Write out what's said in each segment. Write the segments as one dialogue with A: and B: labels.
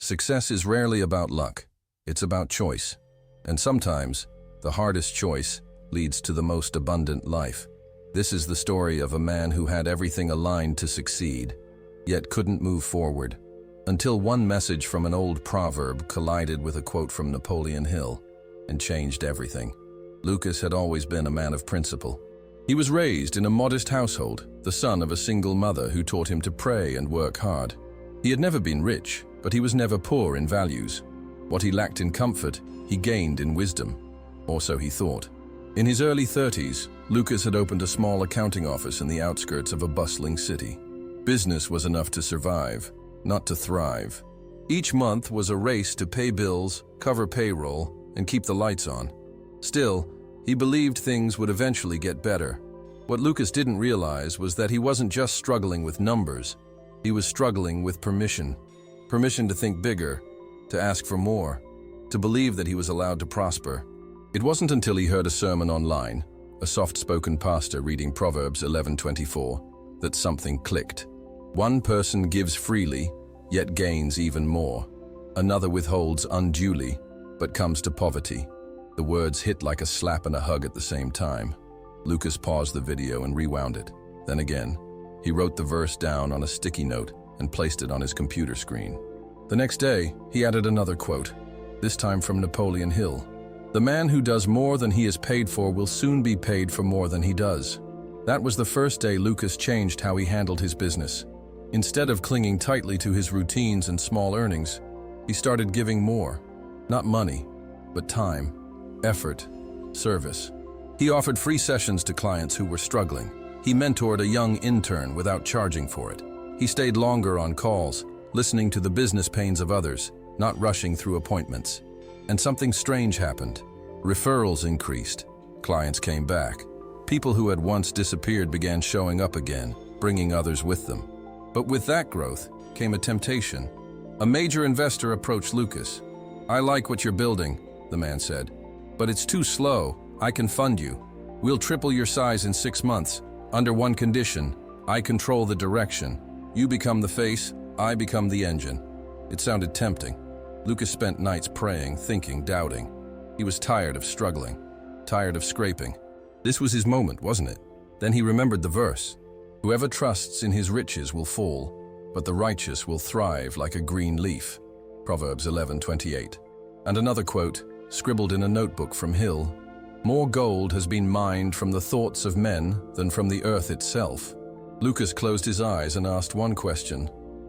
A: Success is rarely about luck. It's about choice. And sometimes, the hardest choice leads to the most abundant life. This is the story of a man who had everything aligned to succeed, yet couldn't move forward, until one message from an old proverb collided with a quote from Napoleon Hill and changed everything. Lucas had always been a man of principle. He was raised in a modest household, the son of a single mother who taught him to pray and work hard. He had never been rich, but he was never poor in values. What he lacked in comfort, he gained in wisdom, or so he thought. In his early 30s, Lucas had opened a small accounting office in the outskirts of a bustling city. Business was enough to survive, not to thrive. Each month was a race to pay bills, cover payroll, and keep the lights on. Still, he believed things would eventually get better. What Lucas didn't realize was that he wasn't just struggling with numbers. He was struggling with permission. Permission to think bigger, to ask for more, to believe that he was allowed to prosper. It wasn't until he heard a sermon online, a soft-spoken pastor reading Proverbs 11:24, that something clicked. One person gives freely, yet gains even more. Another withholds unduly, but comes to poverty. The words hit like a slap and a hug at the same time. Lucas paused the video and rewound it. Then again, he wrote the verse down on a sticky note and placed it on his computer screen. The next day, he added another quote, this time from Napoleon Hill. "The man who does more than he is paid for will soon be paid for more than he does." That was the first day Lucas changed how he handled his business. Instead of clinging tightly to his routines and small earnings, he started giving more. Not money, but time, effort, service. He offered free sessions to clients who were struggling. He mentored a young intern without charging for it. He stayed longer on calls, listening to the business pains of others, not rushing through appointments. And something strange happened. Referrals increased. Clients came back. People who had once disappeared began showing up again, bringing others with them. But with that growth came a temptation. A major investor approached Lucas. "I like what you're building," the man said, "but it's too slow. I can fund you. We'll triple your size in 6 months. Under one condition, I control the direction. You become the face, I become the engine." It sounded tempting. Lucas spent nights praying, thinking, doubting. He was tired of struggling, tired of scraping. This was his moment, wasn't it? Then he remembered the verse. "Whoever trusts in his riches will fall, but the righteous will thrive like a green leaf." Proverbs 11:28. And another quote, scribbled in a notebook from Hill, "More gold has been mined from the thoughts of men than from the earth itself." Lucas closed his eyes and asked one question,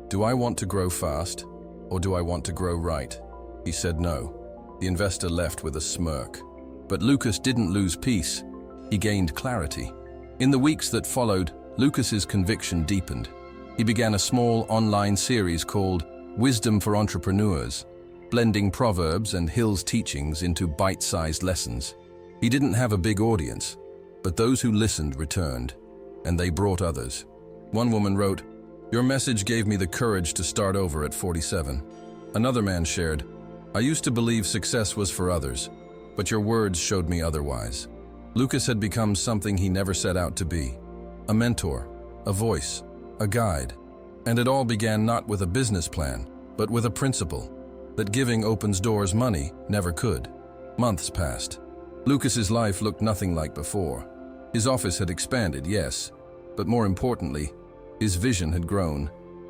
A: "Do I want to grow fast, or do I want to grow right?" He said no. The investor left with a smirk. But Lucas didn't lose peace. He gained clarity. In the weeks that followed, Lucas's conviction deepened. He began a small online series called Wisdom for Entrepreneurs, blending Proverbs and Hill's teachings into bite-sized lessons. He didn't have a big audience, but those who listened returned, and they brought others. One woman wrote, "Your message gave me the courage to start over at 47. Another man shared, "I used to believe success was for others, but your words showed me otherwise." Lucas had become something he never set out to be. A mentor, a voice, a guide. And it all began not with a business plan, but with a principle, that giving opens doors money never could. Months passed. Lucas's life looked nothing like before. His office had expanded, yes, but more importantly, his vision had grown.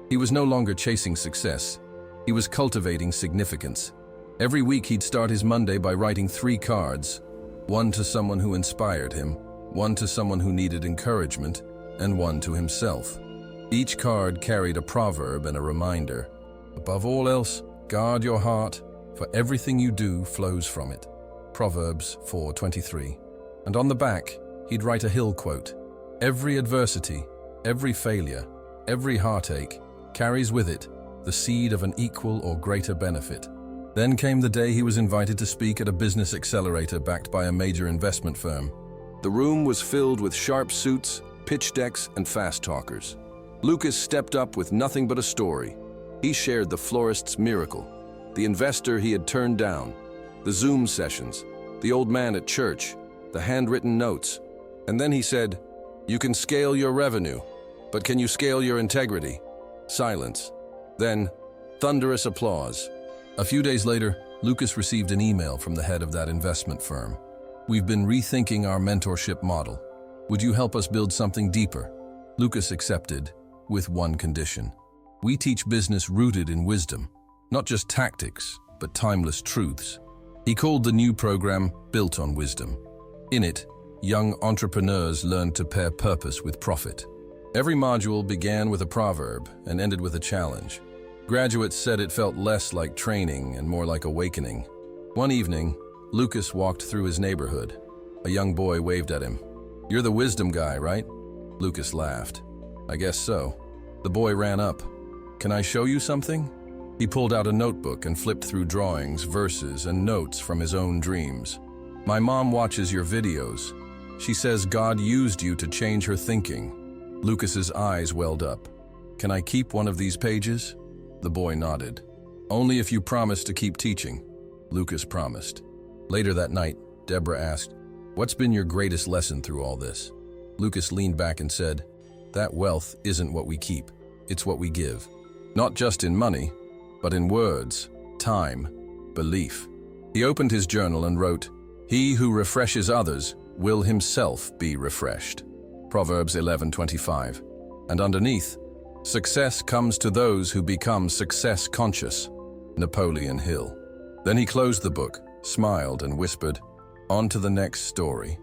A: He was no longer chasing success. He was cultivating significance. Every week he'd start his Monday by writing 3 cards, one to someone who inspired him, one to someone who needed encouragement, and one to himself. Each card carried a proverb and a reminder. Above all else, guard your heart, for everything you do flows from it. Proverbs 4:23. And on the back, he'd write a Hill quote. Every adversity, every failure, every heartache carries with it the seed of an equal or greater benefit. Then came the day he was invited to speak at a business accelerator backed by a major investment firm. The room was filled with sharp suits, pitch decks, and fast talkers. Lucas stepped up with nothing but a story. He shared the florist's miracle, the investor he had turned down, the Zoom sessions, the old man at church, the handwritten notes. And then he said, "You can scale your revenue, but can you scale your integrity?" Silence. Then, Thunderous applause. A few days later, Lucas received an email from the head of that investment firm. "We've been rethinking our mentorship model. Would you help us build something deeper?" Lucas accepted, with one condition. "We teach business rooted in wisdom, not just tactics, but timeless truths." He called the new program Built on Wisdom. In it, young entrepreneurs learned to pair purpose with profit. Every module began with a proverb and ended with a challenge. Graduates said it felt less like training and more like awakening. One evening, Lucas walked through his neighborhood. A young boy waved at him. "You're the wisdom guy, right?" Lucas laughed. "I guess so." The boy ran up. "Can I show you something?" He pulled out a notebook and flipped through drawings, verses, and notes from his own dreams. "My mom watches your videos. She says God used you to change her thinking." Lucas's eyes welled up. "Can I keep one of these pages?" The boy nodded. "Only if you promise to keep teaching." Lucas promised. Later that night, Deborah asked, "What's been your greatest lesson through all this?" Lucas leaned back and said, "That wealth isn't what we keep, it's what we give. Not just in money, but in words, time, belief." He opened his journal and wrote, "He who refreshes others will himself be refreshed." Proverbs 11:25. And underneath, "Success comes to those who become success-conscious." Napoleon Hill. Then he closed the book, smiled, and whispered, "On to the next story."